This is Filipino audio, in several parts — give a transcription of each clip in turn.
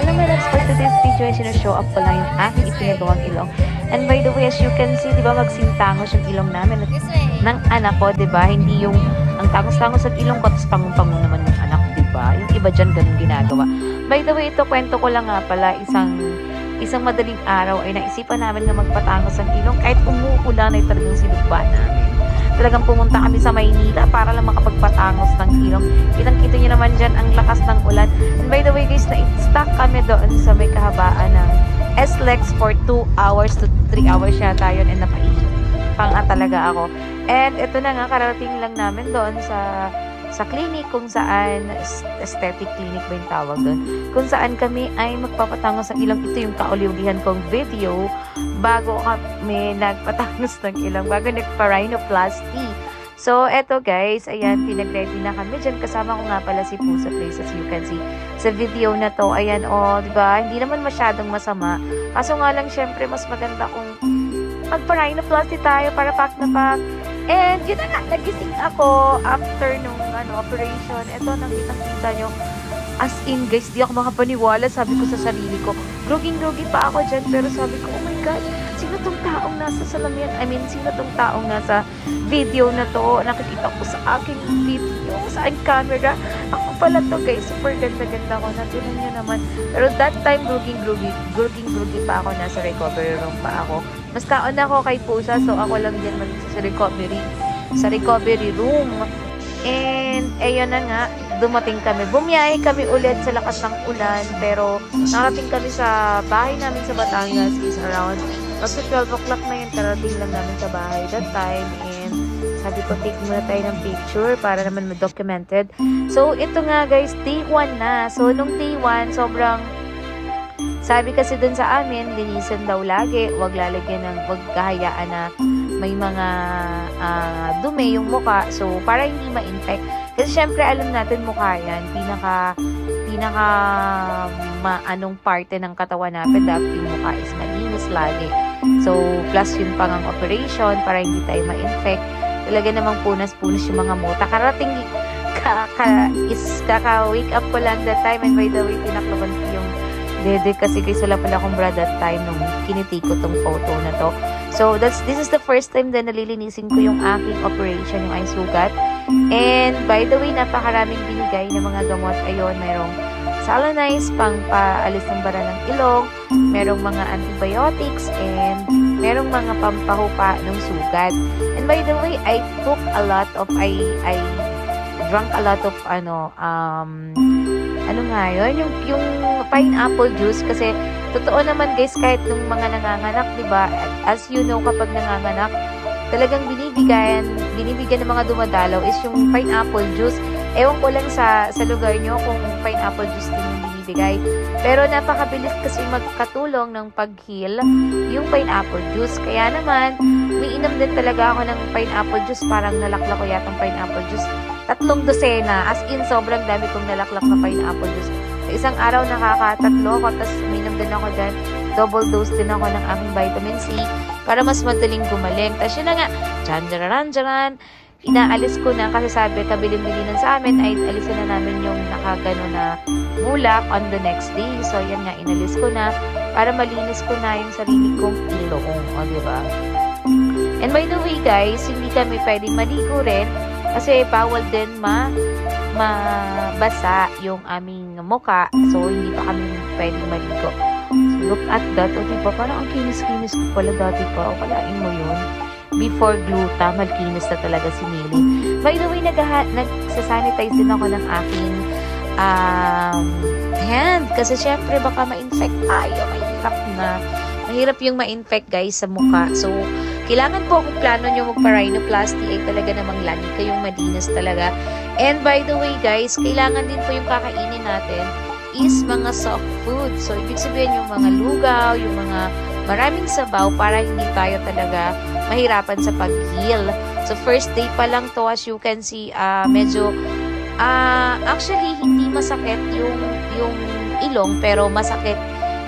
mga loves, for today's video ay sinashow up ko lang yung aking ipinagawang ilong. And by the way, as you can see, di ba magsintangos yung ilong namin at ng anak ko, di ba? Hindi yung ang tangos-tangos ang ilong ko, tapos pangung-pango naman yung anak, di ba? Yung iba dyan ganun ginagawa. By the way, ito kwento ko lang nga pala, isang madaling araw ay naisipan namin na magpatangos ang ilong kahit umuulan ay talagang sinugba namin. Talagang pumunta kami sa Maynila para lang makapagpatangos ng ilong. Kitang-kita nyo naman dyan ang lakas ng ulan. And by the way guys, na-stuck kami doon sa may kahabaan ng SLEX for 2 hours to 3 hours yata yun, and napahihipang talaga ako. And ito na nga, kararating lang namin doon sa clinic kung saan, aesthetic clinic ba yung tawag doon, kung saan kami ay magpapatangos ng ilong. Ito yung kauliwlihan kong video bago kami nagpatangos ng ilong, bago nagpa-rhinoplasty. So, eto guys, ayan, pinag-ready na kami dyan. Kasama ko nga pala si Pusa Place, as you can see sa video na to. Ayan, diba? Hindi naman masyadong masama. Kaso nga lang, syempre, mas maganda kung magpa-rhinoplasty tayo para pack na pack. And yun na nga, nagising ako after nung operation. Ito, nakita nyo. As in, guys, di ako makapaniwala. Sabi ko sa sarili ko, groging-grogi pa ako dyan. Pero sabi ko, oh my God, sino tong taong nasa salamin? I mean, sino tong taong nasa video na to? Nakikita ko sa aking video, sa aking camera. Ako pala to, guys. Super ganda-ganda ko. Natinan nyo naman. Pero that time, groging-grogi pa ako. Nasa recovery room pa ako. Mas kaon ako kay Pusa, so ako lang dyan sa recovery room. And, ayun na nga, dumating kami. Bumiyahe kami ulit sa lakas ng ulan, pero narating kami sa bahay namin sa Batangas is around after 12 o'clock na yun, karating lang namin sa bahay that time. And sabi ko, take muna tayo ng picture para naman ma-documented. So, ito nga guys, day 1 na. So, nung day 1, sobrang sabi kasi dun sa amin, linisan daw lagi, wag kahayaan na may mga dumi yung mukha. So, para hindi ma-infect. Kasi syempre, alam natin mukha yan. Pinaka anong parte ng katawan natin, dapat yung mukha is malinis lagi. So, plus yun pang ang operation para hindi tayo ma-infect. Talaga namang punas-punas yung mga muta. Karating, kaka-wake up ko lang that time. And by the way, tinaklaban ko yung dede kasi guys, wala pala akong bra that time nung kiniti ko tong photo na to. So, this is the first time na nalilinisin ko yung aking operation, yung aking sugat. And, by the way, napakaraming binigay na mga gamot. Ayun, merong Salonize, pang paalis ng bara ng ilong, merong mga antibiotics, and merong mga pampahupa ng sugat. And by the way, I drank a lot of, yung pineapple juice, kasi totoo naman guys, kahit nung mga nanganganak, diba, as you know, kapag nanganganak, talagang binibigyan ng mga dumadalaw is yung pineapple juice. Ewan ko lang sa lugar nyo kung pineapple juice din yung binibigay. Pero napakabilis kasi magkatulong ng pag-heal yung pineapple juice. Kaya naman, umiinom din talaga ako ng pineapple juice. Parang nalakla ko yatang pineapple juice 3 dosena. As in, sobrang dami kong nalaklak na pineapple juice. Sa isang araw, nakaka-3 ako. Tapos uminom din ako dyan. Double dose din ako ng aking vitamin C para mas madaling gumaling. Tapos yun na nga, dyan, inaalis ko na kasi sabi, kabilin-bilinan sa amin ay alisin na namin yung nakagano na bulak on the next day. So, yan nga, inalis ko na para malinis ko na yung sarili kong ilong. O, diba? And by the way, guys, hindi kami pwedeng maligo rin kasi bawal din mabasa yung aming muka. So, hindi pa kami pwedeng maligo. So, look at that. O, diba? Parang ang kinis-kinis ko pala dati pa. O, kalain mo yun. Before gluta, malkinis na talaga si Millie. By the way, nagsasanitize din ako ng aking hand. Kasi syempre, baka ma-infect tayo. Mahirap yung ma-infect, guys, sa mukha. So, kailangan po kung plano nyo magpa-rhinoplasty ay talaga namang lagi kayong madinas talaga. And by the way, guys, kailangan din po yung kakainin natin is mga soft food. So, ibig sabihin yung mga lugaw, yung mga maraming sabaw para hindi tayo talaga mahirapan sa pag-heal. So, first day pa lang to, as you can see, medyo, actually, hindi masakit yung ilong, pero masakit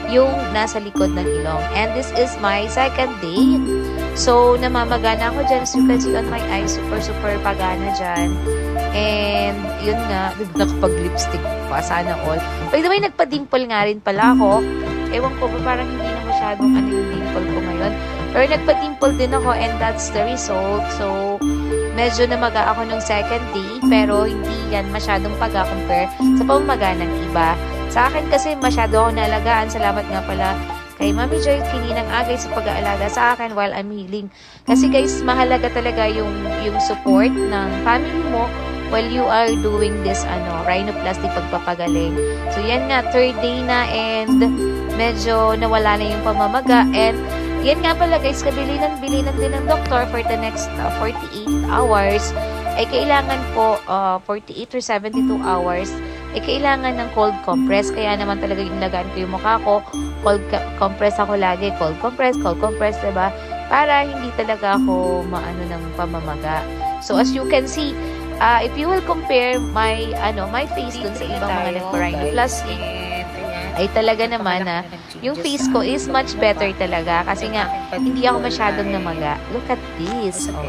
yung nasa likod ng ilong. And this is my second day. So, namamagana ako dyan. As you can see on my eyes, super pagana dyan. And, yun nga, nakapag-lipstick pa, sana all. By the way, nagpa-dimple nga rin pala ako. Ewan ko, parang hindi na masyadong yung dimple ko ngayon. Pero nagpa-dimple din ako and that's the result. So, medyo namaga ako nung second day, pero hindi yan masyadong paga-compare sa pamamaga ng iba. Sa akin kasi masyado ako nalagaan. Salamat nga pala kay Mami Joy Kininang Agay sa pag-aalaga sa akin while I'm healing. Kasi guys, mahalaga talaga yung support ng family mo while you are doing this rhinoplasty pagpapagaling. So yan nga, third day na and medyo nawala na yung pamamaga. And yan nga pala guys, kabilinan din ng doktor for the next 48 hours. Ay kailangan po 48 or 72 hours ay kailangan ng cold compress. Kaya naman talaga inagaan ko yung mukha ko. Cold compress ako lagi. Cold compress, diba? Para hindi talaga ako maano ng pamamaga. So as you can see, if you will compare my face dun sa ibang mga nagpa-rhinoplasty, ay talaga naman na yung face ko is much better talaga. Kasi nga, hindi ako masyadong namaga. Look at this. Oh.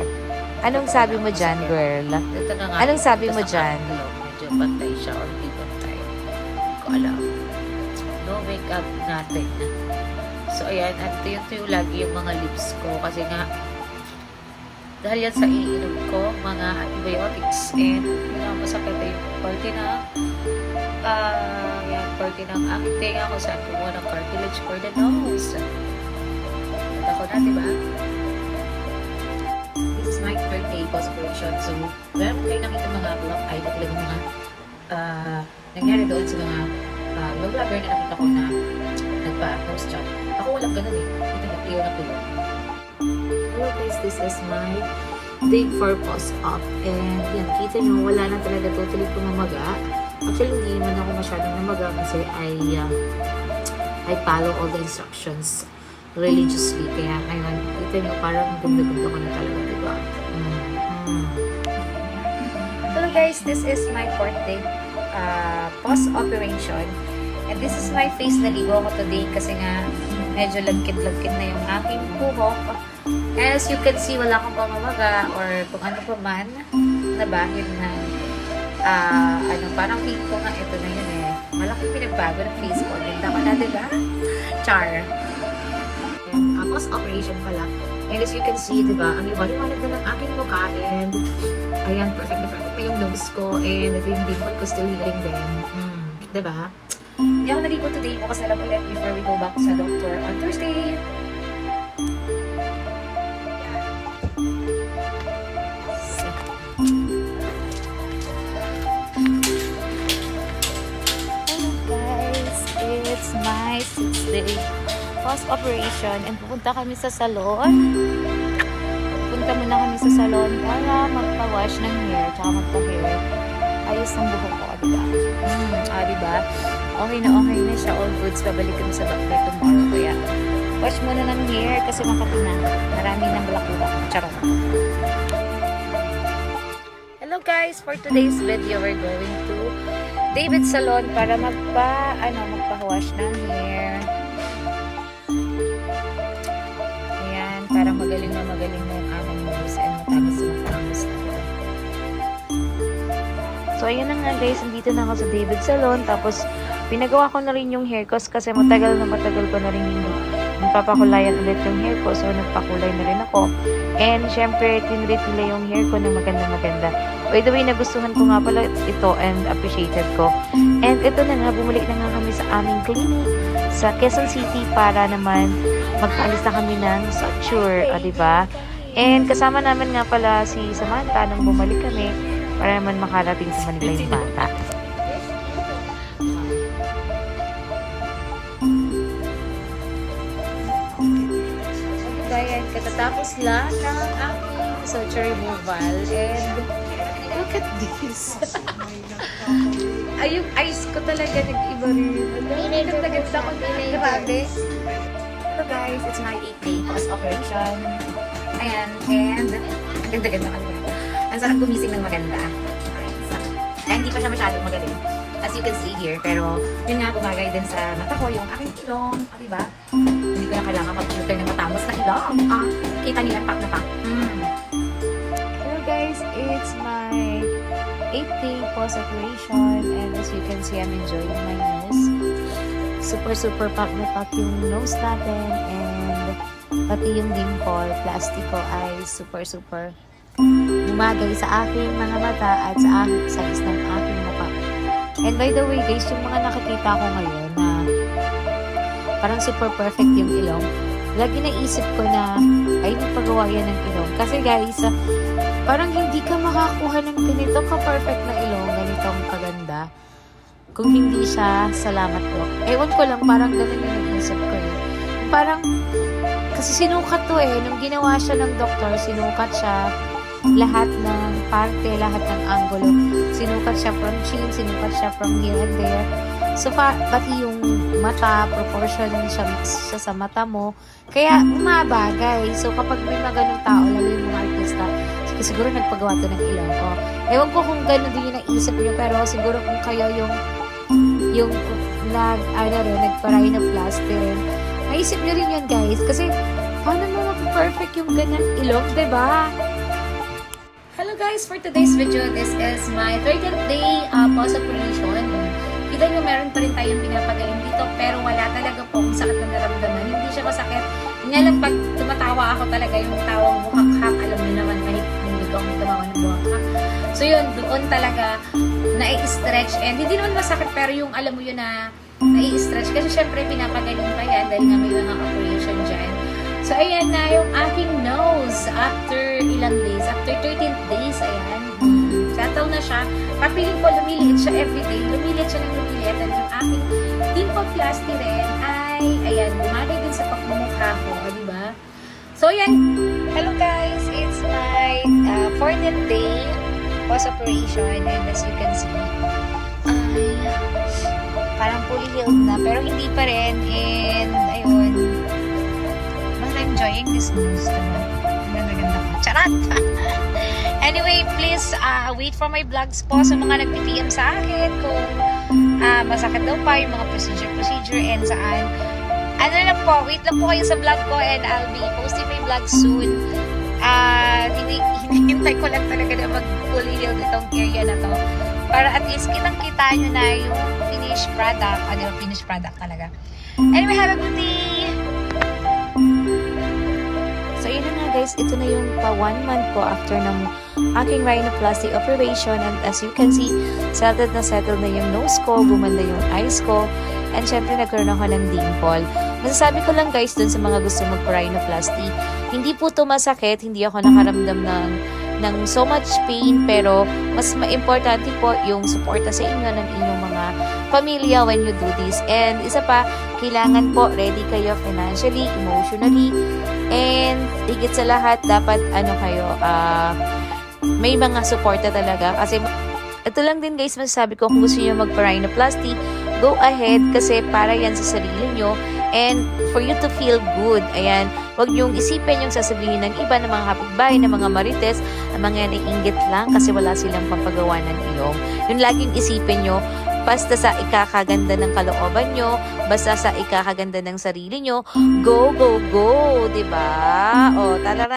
Anong sabi mo dyan, girl? Anong sabi mo dyan? Medyo pantay siya or di pantay. Hindi ko alam. No makeup, nothing. So, ayan. At tuyo lagi yung mga lips ko. Kasi nga, dahil yan sa iinom ko, mga antibiotics. And, masakit na yung parte ng aking tenga ko saan kumuha ng cartilage for the nose. At ako na, diba? This is my birthday post-operation. So, meron kayo nakita mga black eye na talagang mga nangyari doon sa mga vlogger na nakita ko na nagpa-nose job. Ako walang ganun eh. Ito na clear na clear. Hello guys, this is my day 4 post-op. And yan, kita nyo, wala na talaga totally pumamaga. Actually, hindi naman ako masyadong namaga kasi I follow all the instructions religiously. Kaya ngayon, kita nyo, parang ganda-ganda ko na talaga, diba? Hello guys, this is my 4th day post-operation. And this is my face. Naligo ako today kasi nga medyo lagkit-lagkit na yung aking buhok. And as you can see, wala akong pamamaga or kung ano pa man na bahid na parang feel ko nga ito na yun eh. Malaking pinagbago ng face ko. Ganda ko na, diba? Char. And post-operation pala. And as you can see, diba, ang liwanag na ng aking mukha and ayan, perfect na yung nose ko and ito yung dimple ko still healing din. Diba? Hindi ako naligo today. Bukas na lang ulit before we go back sa doctor on Thursday. It's my 6th day post-operation and pupunta kami sa salon. Pupunta muna kami sa salon para magpa-wash ng hair tsaka magpa-hair. Ayos ng buhok ko, diba? Diba? Okay na siya. All goods. Babalik kami sa doctor tomorrow. Kaya wash muna ng hair kasi makati na. Marami ng balakubak. Charot. Hello guys! For today's video, we're going to David Salon para magpa-wash ng hair. Ayan, parang magaling na yung aming nose and matamis na matangos na. So, ayun na nga guys, nandito na ako sa David Salon. Tapos, pinagawa ko na rin yung hair ko kasi matagal ko na rin hindi nagpapakulayan ulit yung hair ko. So, nagpakulay na rin ako. And, syempre, tinrate nila yung hair ko na maganda-maganda. By the way, nagustuhan ko nga pala ito and appreciated ko. And ito na nga, bumalik na nga kami sa aming clinic sa Quezon City para naman magpaalis na kami ng suture, diba? And kasama namin nga pala si Samantha nung bumalik kami para naman makarating sa Manila yung bata. Ayan, katatapos lang ng aking suture removal and look at this. Ay, yung eyes ko talaga nag-iba rin. Nagtaganda ko na. Grabe. Hello guys, it's my 8th day post-operation. Ayan, and ganda-ganda ka naman. Ang sarap gumising ng maganda. Hindi pa siya masyadong magaling. As you can see here, pero yun nga bumagay din sa mata ko, yung aking ilong, diba? Hindi ko ko na kailangan mag-filter ng matangos na ilong. Kita niyo yan, pak na pak. Hello guys, it's my 8th day post-operation, and as you can see, I'm enjoying my nose. Super pak na pak yung nose natin, and pati yung dimple, plastiko ay super bumagay sa aking mga mata at sa size ng aking mukha. And by the way guys, yung mga nakikita ko ngayon na parang super perfect yung ilong, lagi naisip ko na ay nagpagawa yan ng ilong. Kasi guys, parang hindi ka makakuha ng ganito ka-perfect na ilong, ganitong kaganda, kung hindi siya salamat doc. Ewan ko lang, parang ganun yung naisip ko eh. Parang, kasi sinukat to eh. Nung ginawa siya ng doktor, sinukat siya lahat ng parte, lahat ng angulo. Sinukat siya from chin, sinukat siya from here and there. So, pati yung mata, proportion siya sa mata mo. Kaya, umabagay. So, kapag may mga ganong tao, lalo yung mga artista, siguro nagpagawa to ng ilong. O, ewan ko kung gano'n din yung naisip nyo, pero siguro kung kayo yung nagpa-rhinoplasty rin, naisip nyo rin yun, guys. Kasi, paano mo mag-perfect yung ganyan ilong, diba? Hello guys, for today's video, this is my 13th day post-operation. Kita nyo, meron pa rin tayong pinapagaling dito, pero wala talaga po akong sakit na naramdaman. Hindi siya masakit. Nga lang, pag tumatawa ako talaga, yung tawang buhak-hak, alam niyo naman, kahit hindi ko akong tumawa ng buhak-hak. So yun, doon talaga na-i-stretch. And hindi naman masakit, pero yung alam mo yun na na-i-stretch. Kasi syempre, pinapagaling pa yan dahil nga may mga operation dyan. So, ayan na yung aking nose after ilang days. After 13 days, ayan. Settle na siya. Papiling ko, lumiliit siya everyday. Lumiliit siya ng lumiliit. And yung aking dimploplasty rin ay, ayan, bumagay din sa pagmumukha ko. Diba? So, ayan. Hello guys, it's my 14th day post-operation, and as you can see, ay parang fully healed na, pero hindi pa rin, and ayun, mas enjoying this nose, diba? Ang ganda ko. Charat! Anyway, please wait for my vlogs po sa mga nag-PM sa akin kung masakit daw pa yung mga procedure and saan. Ano lang po, wait lang po kayo sa vlog ko, and I'll be posting my vlog soon. Hinihintay ko lang talaga na mag-fully healed itong area na to. Para at least kitang-kita nyo na yung finished product. Di ba, finished product talaga. Anyway, have a good day! So, yun na nga guys. Ito na yung pa 1 month ko after ng aking rhinoplasty operation. And as you can see, settled na yung nose ko, gumanda yung eyes ko. And syempre, nagkaroon ako ng dimple. Masasabi ko lang guys dun sa mga gusto magpa-rhinoplasty, hindi po ito masakit, hindi ako nakaramdam ng so much pain, pero mas importante po yung suporta sa inyo ng inyong mga pamilya when you do this. And isa pa, kailangan po ready kayo financially, emotionally, and higit sa lahat, dapat may mga suporta talaga. Kasi ito lang din guys, masasabi ko, kung gusto nyo magpa-rhinoplasty, go ahead kasi para yan sa sarili nyo and for you to feel good. Ayan, huwag nyong isipin yung sasabihin ng iba, ng mga kapitbahay, ng mga marites, ang mga naiinggit lang kasi wala silang pampagawa ng ilong. Yung laging isipin nyo, basta sa ikakaganda ng kalooban nyo, basta sa ikakaganda ng sarili nyo, go, go, go, diba? O, talaga.